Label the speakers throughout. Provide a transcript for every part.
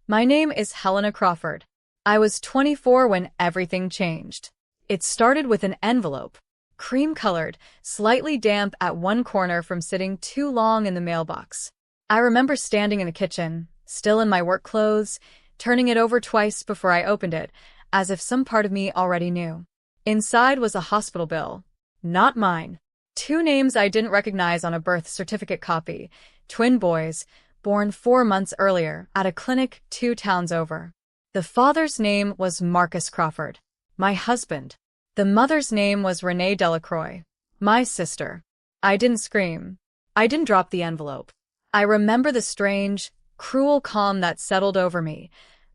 Speaker 1: My name is Helena Crawford. I was 24 when everything changed. It started with an envelope, cream-colored, slightly damp at one corner from sitting too long in the mailbox. I remember standing in the kitchen, still in my work clothes, turning it over twice before I opened it, as if some part of me already knew. Inside was a hospital bill. Not mine. Two names I didn't recognize on a birth certificate copy. Twin boys, born 4 months earlier, at a clinic 2 towns over. The father's name was Marcus Crawford, my husband. The mother's name was Renee Delacroix, my sister. I didn't scream. I didn't drop the envelope. I remember the strange, cruel calm that settled over me,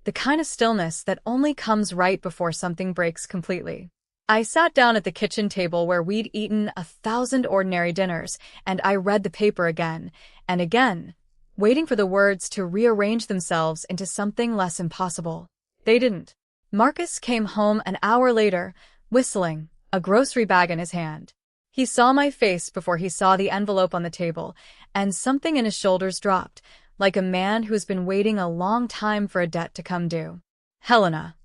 Speaker 1: the kind of stillness that only comes right before something breaks completely. I sat down at the kitchen table where we'd eaten 1,000 ordinary dinners, and I read the paper again and again, waiting for the words to rearrange themselves into something less impossible. They didn't. Marcus came home an hour later, whistling, a grocery bag in his hand. He saw my face before he saw the envelope on the table, and something in his shoulders dropped, like a man who's been waiting a long time for a debt to come due. Helena.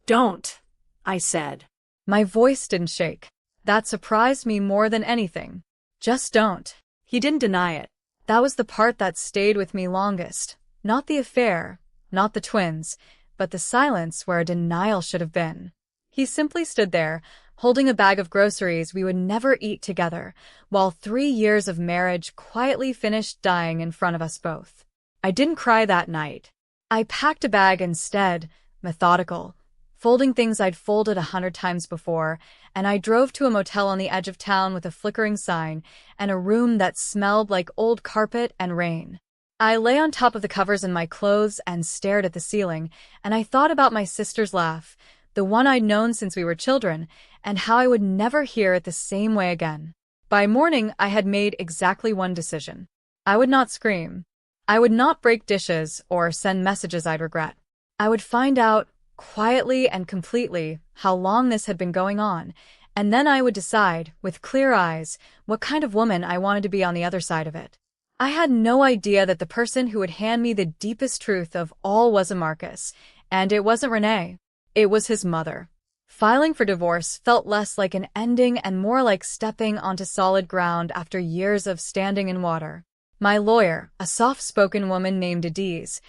Speaker 2: Don't, I said.
Speaker 1: My voice didn't shake. That surprised me more than anything. Just don't. He didn't deny it. That was the part that stayed with me longest. Not the affair, not the twins, but the silence where a denial should have been. He simply stood there, holding a bag of groceries we would never eat together, while 3 years of marriage quietly finished dying in front of us both. I didn't cry that night. I packed a bag instead, methodical, folding things I'd folded 100 times before, and I drove to a motel on the edge of town with a flickering sign and a room that smelled like old carpet and rain. I lay on top of the covers in my clothes and stared at the ceiling, and I thought about my sister's laugh, the one I'd known since we were children, and how I would never hear it the same way again. By morning, I had made exactly one decision. I would not scream. I would not break dishes or send messages I'd regret. I would find out, quietly and completely, how long this had been going on, and then I would decide, with clear eyes, what kind of woman I wanted to be on the other side of it. I had no idea that the person who would hand me the deepest truth of all wasn't Marcus, and it wasn't Renee. It was his mother. Filing for divorce felt less like an ending and more like stepping onto solid ground after years of standing in water. My lawyer, a soft-spoken woman named Adiz,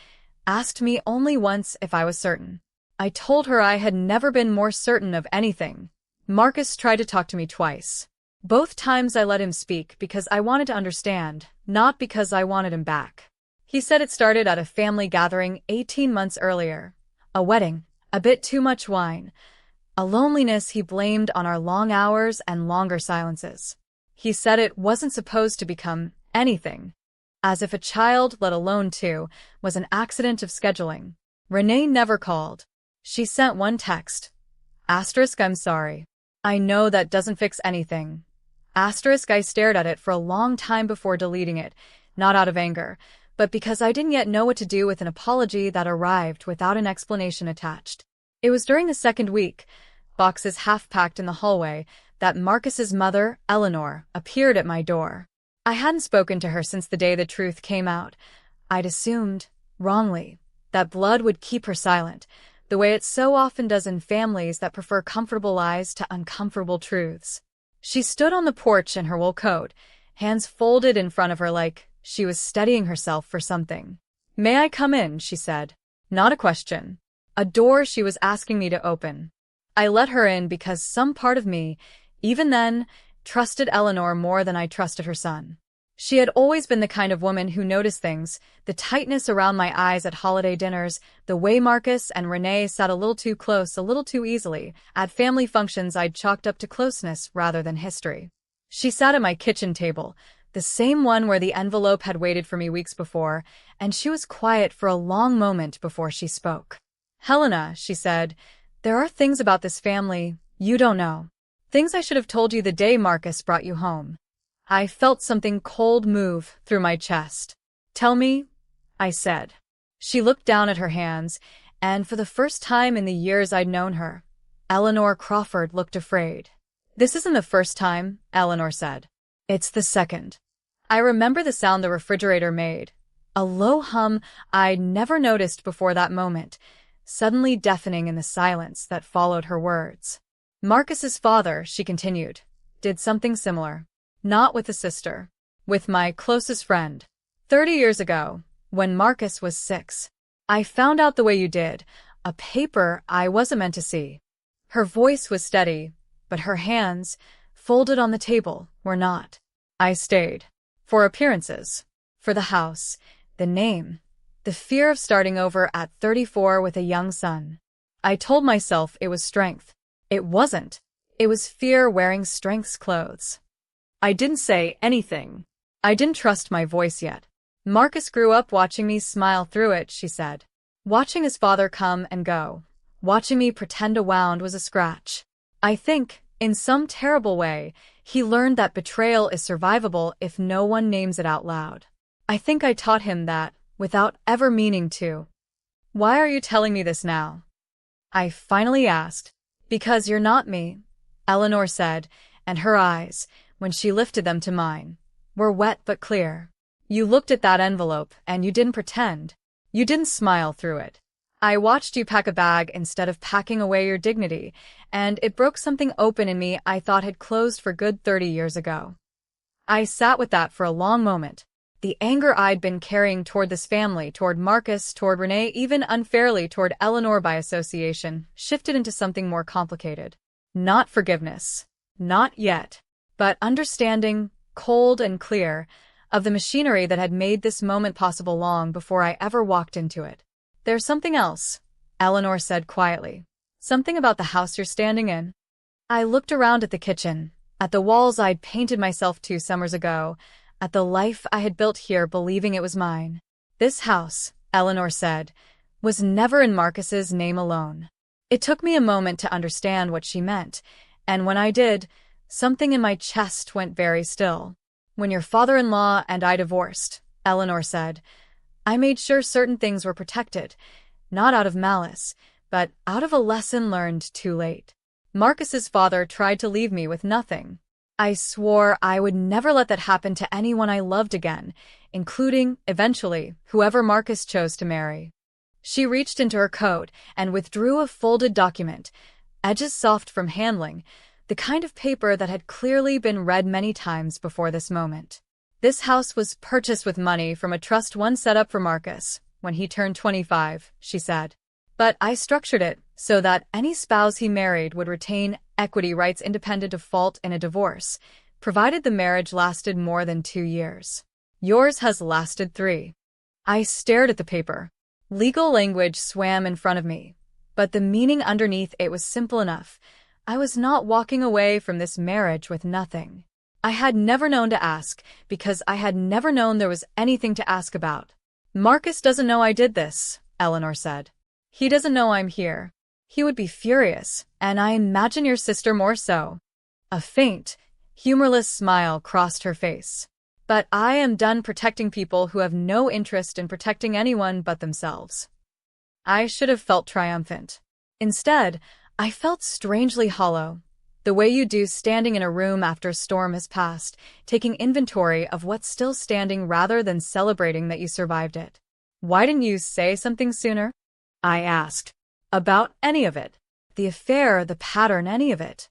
Speaker 1: asked me only once if I was certain. I told her I had never been more certain of anything. Marcus tried to talk to me twice. Both times I let him speak because I wanted to understand, not because I wanted him back. He said it started at a family gathering 18 months earlier. A wedding, a bit too much wine, a loneliness he blamed on our long hours and longer silences. He said it wasn't supposed to become anything. As if a child, let alone two, was an accident of scheduling. Renee never called. She sent one text. I'm sorry. I know that doesn't fix anything. I stared at it for a long time before deleting it, not out of anger, but because I didn't yet know what to do with an apology that arrived without an explanation attached. It was during the second week, boxes half-packed in the hallway, that Marcus's mother, Eleanor, appeared at my door. I hadn't spoken to her since the day the truth came out. I'd assumed, wrongly, that blood would keep her silent, the way it so often does in families that prefer comfortable lies to uncomfortable truths. She stood on the porch in her wool coat, hands folded in front of her like she was steadying herself for something. "May I come in?" she said. Not a question. A door she was asking me to open. I let her in because some part of me, even then, trusted Eleanor more than I trusted her son. She had always been the kind of woman who noticed things, the tightness around my eyes at holiday dinners, the way Marcus and Renee sat a little too close a little too easily, at family functions I'd chalked up to closeness rather than history. She sat at my kitchen table, the same one where the envelope had waited for me weeks before, and she was quiet for a long moment before she spoke. "Helena," she said, "there are things about this family you don't know. Things I should have told you the day Marcus brought you home." I felt something cold move through my chest. "Tell me," I said. She looked down at her hands, and for the first time in the years I'd known her, Eleanor Crawford looked afraid. "This isn't the first time," Eleanor said. "It's the second." I remember the sound the refrigerator made. A low hum I'd never noticed before that moment, suddenly deafening in the silence that followed her words. Marcus's father, she continued, did something similar. Not with a sister. With my closest friend. 30 years ago, when Marcus was 6. I found out the way you did, a paper I wasn't meant to see. Her voice was steady, but her hands, folded on the table, were not. I stayed. For appearances. For the house. The name. The fear of starting over at 34 with a young son. I told myself it was strength. It wasn't. It was fear wearing strength's clothes. I didn't say anything. I didn't trust my voice yet. Marcus grew up watching me smile through it, she said. Watching his father come and go. Watching me pretend a wound was a scratch. I think, in some terrible way, he learned that betrayal is survivable if no one names it out loud. I think I taught him that, without ever meaning to. Why are you telling me this now? I finally asked. Because you're not me, Eleanor said, and her eyes, when she lifted them to mine, were wet but clear. You looked at that envelope, and you didn't pretend. You didn't smile through it. I watched you pack a bag instead of packing away your dignity, and it broke something open in me I thought had closed for good 30 years ago. I sat with that for a long moment. The anger I'd been carrying toward this family, toward Marcus, toward Renee, even unfairly toward Eleanor by association, shifted into something more complicated. Not forgiveness. Not yet. But understanding, cold and clear, of the machinery that had made this moment possible long before I ever walked into it. There's something else, Eleanor said quietly. Something about the house you're standing in. I looked around at the kitchen, at the walls I'd painted myself 2 summers ago, at the life I had built here believing it was mine. This house, Eleanor said, was never in Marcus's name alone. It took me a moment to understand what she meant, and when I did, something in my chest went very still. When your father-in-law and I divorced, Eleanor said, I made sure certain things were protected, not out of malice, but out of a lesson learned too late. Marcus's father tried to leave me with nothing. I swore I would never let that happen to anyone I loved again, including, eventually, whoever Marcus chose to marry. She reached into her coat and withdrew a folded document, edges soft from handling, the kind of paper that had clearly been read many times before this moment. This house was purchased with money from a trust once set up for Marcus, when he turned 25, she said. But I structured it so that any spouse he married would retain equity rights independent of fault in a divorce, provided the marriage lasted more than 2 years. Yours has lasted 3. I stared at the paper. Legal language swam in front of me, but the meaning underneath it was simple enough. I was not walking away from this marriage with nothing. I had never known to ask, because I had never known there was anything to ask about. Marcus doesn't know I did this, Eleanor said. He doesn't know I'm here. He would be furious, and I imagine your sister more so. A faint, humorless smile crossed her face. But I am done protecting people who have no interest in protecting anyone but themselves. I should have felt triumphant. Instead, I felt strangely hollow, the way you do standing in a room after a storm has passed, taking inventory of what's still standing rather than celebrating that you survived it. Why didn't you say something sooner? I asked. About any of it. The affair, the pattern, any of it.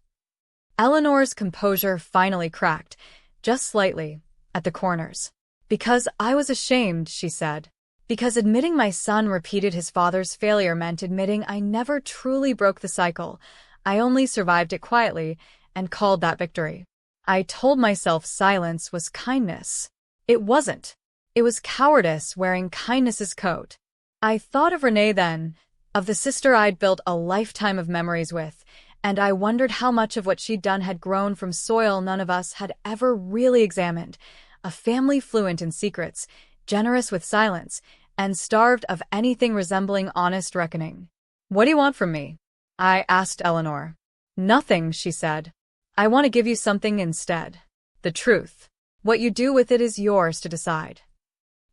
Speaker 1: Eleanor's composure finally cracked, just slightly, at the corners. Because I was ashamed, she said. Because admitting my son repeated his father's failure meant admitting I never truly broke the cycle. I only survived it quietly and called that victory. I told myself silence was kindness. It wasn't. It was cowardice wearing kindness's coat. I thought of Renee then, of the sister I'd built a lifetime of memories with, and I wondered how much of what she'd done had grown from soil none of us had ever really examined. A family fluent in secrets, generous with silence, and starved of anything resembling honest reckoning. What do you want from me? I asked Eleanor. Nothing, she said. I want to give you something instead. The truth. What you do with it is yours to decide.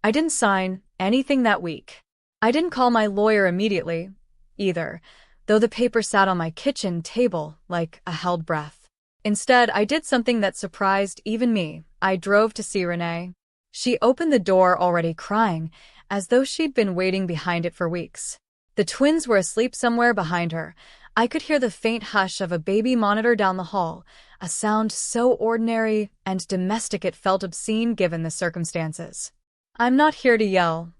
Speaker 1: I didn't sign anything that week. I didn't call my lawyer immediately, either, though the paper sat on my kitchen table like a held breath. Instead, I did something that surprised even me. I drove to see Renee. She opened the door already crying, as though she'd been waiting behind it for weeks. The twins were asleep somewhere behind her. I could hear the faint hush of a baby monitor down the hall, a sound so ordinary and domestic it felt obscene given the circumstances. "I'm not here to yell,"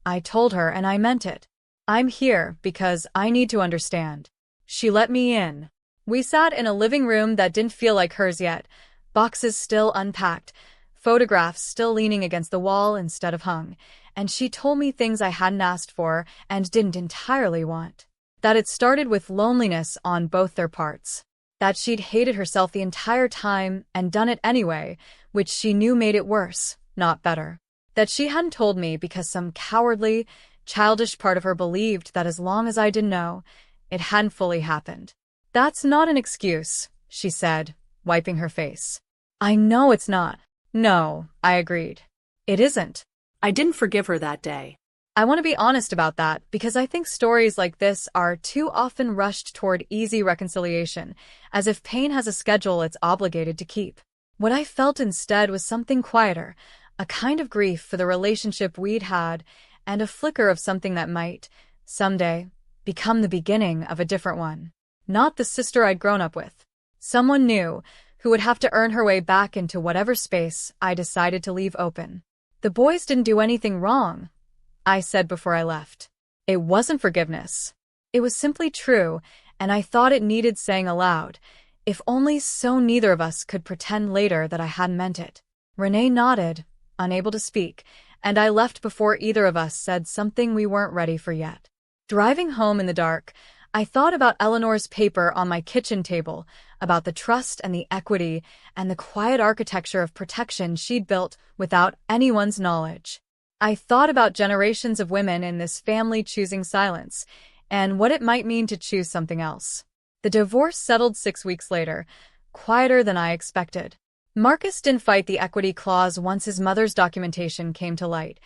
Speaker 1: I told her, and I meant it. "I'm here because I need to understand." She let me in. We sat in a living room that didn't feel like hers yet, boxes still unpacked, photographs still leaning against the wall instead of hung, and she told me things I hadn't asked for and didn't entirely want. That it started with loneliness on both their parts. That she'd hated herself the entire time and done it anyway, which she knew made it worse, not better. That she hadn't told me because some cowardly, childish part of her believed that as long as I didn't know, it hadn't fully happened. "That's not an excuse," she said, wiping her face. "I know it's not." "No," I agreed. "It isn't."
Speaker 2: I didn't forgive her that day.
Speaker 1: I want to be honest about that because I think stories like this are too often rushed toward easy reconciliation, as if pain has a schedule it's obligated to keep. What I felt instead was something quieter, a kind of grief for the relationship we'd had, and a flicker of something that might, someday, become the beginning of a different one. Not the sister I'd grown up with. Someone new, who would have to earn her way back into whatever space I decided to leave open. "The boys didn't do anything wrong," I said before I left. It wasn't forgiveness. It was simply true, and I thought it needed saying aloud, if only so neither of us could pretend later that I hadn't meant it. Renee nodded, unable to speak, and I left before either of us said something we weren't ready for yet. Driving home in the dark, I thought about Eleanor's paper on my kitchen table, about the trust and the equity and the quiet architecture of protection she'd built without anyone's knowledge. I thought about generations of women in this family choosing silence, and what it might mean to choose something else. The divorce settled 6 weeks later, quieter than I expected. Marcus didn't fight the equity clause once his mother's documentation came to light.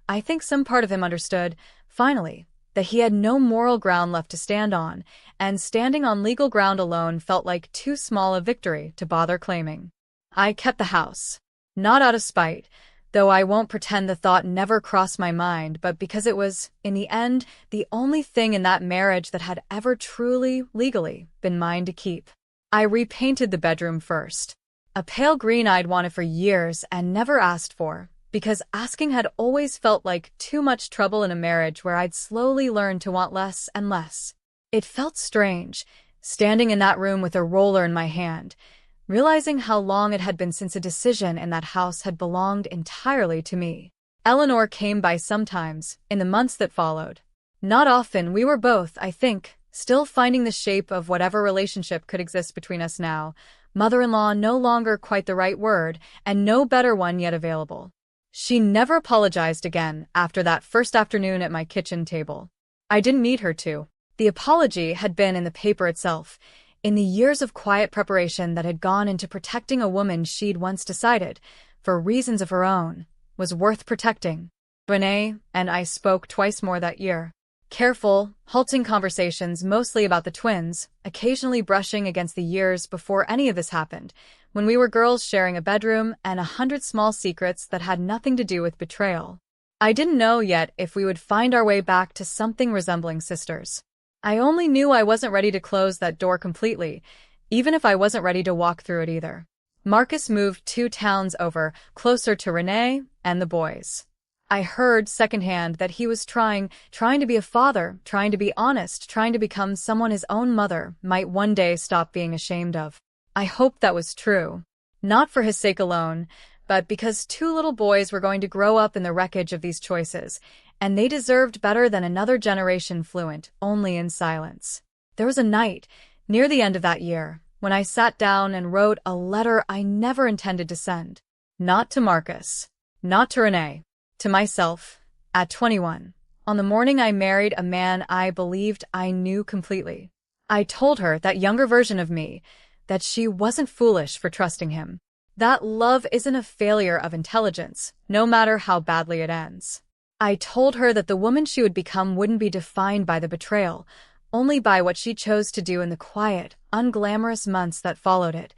Speaker 1: I think some part of him understood, finally, that he had no moral ground left to stand on, and standing on legal ground alone felt like too small a victory to bother claiming. I kept the house. Not out of spite, though I won't pretend the thought never crossed my mind, but because it was, in the end, the only thing in that marriage that had ever truly, legally, been mine to keep. I repainted the bedroom first. A pale green I'd wanted for years and never asked for, because asking had always felt like too much trouble in a marriage where I'd slowly learned to want less and less. It felt strange, standing in that room with a roller in my hand, realizing how long it had been since a decision in that house had belonged entirely to me. Eleanor came by sometimes, in the months that followed. Not often. We were both, I think, still finding the shape of whatever relationship could exist between us now. Mother-in-law no longer quite the right word, and no better one yet available. She never apologized again after that first afternoon at my kitchen table. I didn't need her to. The apology had been in the paper itself, in the years of quiet preparation that had gone into protecting a woman she'd once decided, for reasons of her own, was worth protecting. Renee and I spoke twice more that year. Careful, halting conversations mostly about the twins, occasionally brushing against the years before any of this happened, when we were girls sharing a bedroom and 100 small secrets that had nothing to do with betrayal. I didn't know yet if we would find our way back to something resembling sisters. I only knew I wasn't ready to close that door completely, even if I wasn't ready to walk through it either. Marcus moved 2 towns over, closer to Renee and the boys. I heard secondhand that he was trying to be a father, trying to be honest, trying to become someone his own mother might one day stop being ashamed of. I hoped that was true. Not for his sake alone, but because 2 little boys were going to grow up in the wreckage of these choices, and they deserved better than another generation fluent only in silence. There was a night, near the end of that year, when I sat down and wrote a letter I never intended to send. Not to Marcus. Not to Renee. To myself, at 21, on the morning I married a man I believed I knew completely. I told her, that younger version of me, that she wasn't foolish for trusting him. That love isn't a failure of intelligence, no matter how badly it ends. I told her that the woman she would become wouldn't be defined by the betrayal, only by what she chose to do in the quiet, unglamorous months that followed it.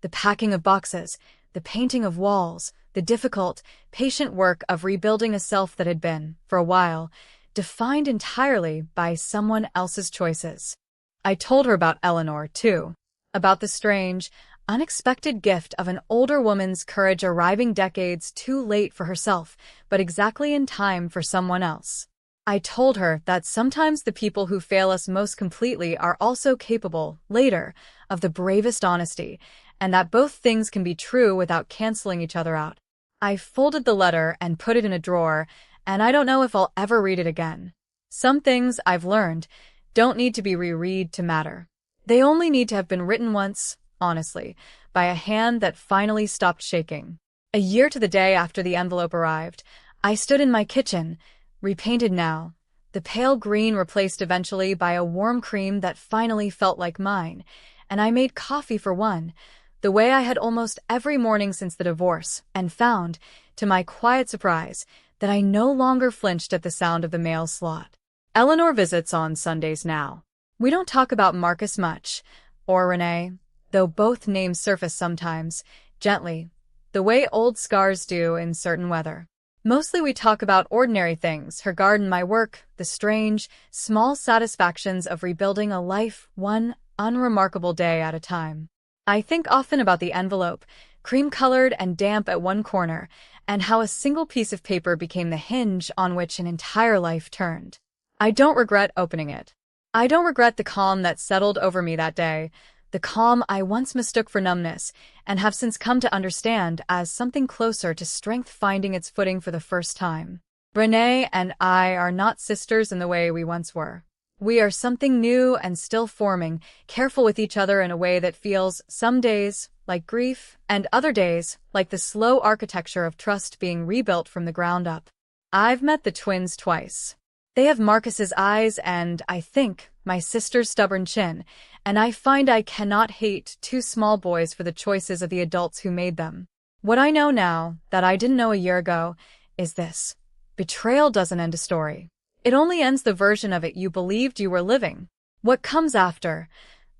Speaker 1: The packing of boxes, the painting of walls, the difficult, patient work of rebuilding a self that had been, for a while, defined entirely by someone else's choices. I told her about Eleanor, too, about the strange, unexpected gift of an older woman's courage arriving decades too late for herself, but exactly in time for someone else. I told her that sometimes the people who fail us most completely are also capable, later, of the bravest honesty, and that both things can be true without canceling each other out. I folded the letter and put it in a drawer, and I don't know if I'll ever read it again. Some things, I've learned, don't need to be reread to matter. They only need to have been written once, honestly, by a hand that finally stopped shaking. A year to the day after the envelope arrived, I stood in my kitchen, repainted now, the pale green replaced eventually by a warm cream that finally felt like mine, and I made coffee for one, the way I had almost every morning since the divorce, and found, to my quiet surprise, that I no longer flinched at the sound of the mail slot. Eleanor visits on Sundays now. We don't talk about Marcus much, or Renee, though both names surface sometimes, gently, the way old scars do in certain weather. Mostly we talk about ordinary things, her garden, my work, the strange, small satisfactions of rebuilding a life one unremarkable day at a time. I think often about the envelope, cream-colored and damp at one corner, and how a single piece of paper became the hinge on which an entire life turned. I don't regret opening it. I don't regret the calm that settled over me that day, the calm I once mistook for numbness, and have since come to understand as something closer to strength finding its footing for the first time. Renee and I are not sisters in the way we once were. We are something new and still forming, careful with each other in a way that feels, some days, like grief, and other days, like the slow architecture of trust being rebuilt from the ground up. I've met the twins twice. They have Marcus's eyes and, I think, my sister's stubborn chin, and I find I cannot hate two small boys for the choices of the adults who made them. What I know now, that I didn't know a year ago, is this. Betrayal doesn't end a story. It only ends the version of it you believed you were living. What comes after?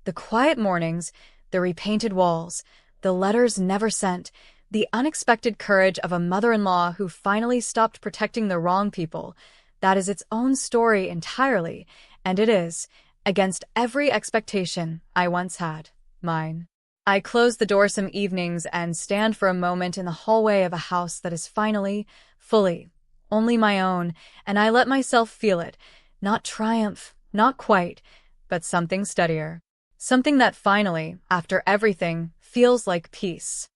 Speaker 1: The quiet mornings, the repainted walls, the letters never sent, the unexpected courage of a mother-in-law who finally stopped protecting the wrong people. That is its own story entirely, and it is, against every expectation I once had, mine. I close the door some evenings and stand for a moment in the hallway of a house that is finally, fully, only my own, and I let myself feel it, not triumph, not quite, but something steadier. Something that finally, after everything, feels like peace.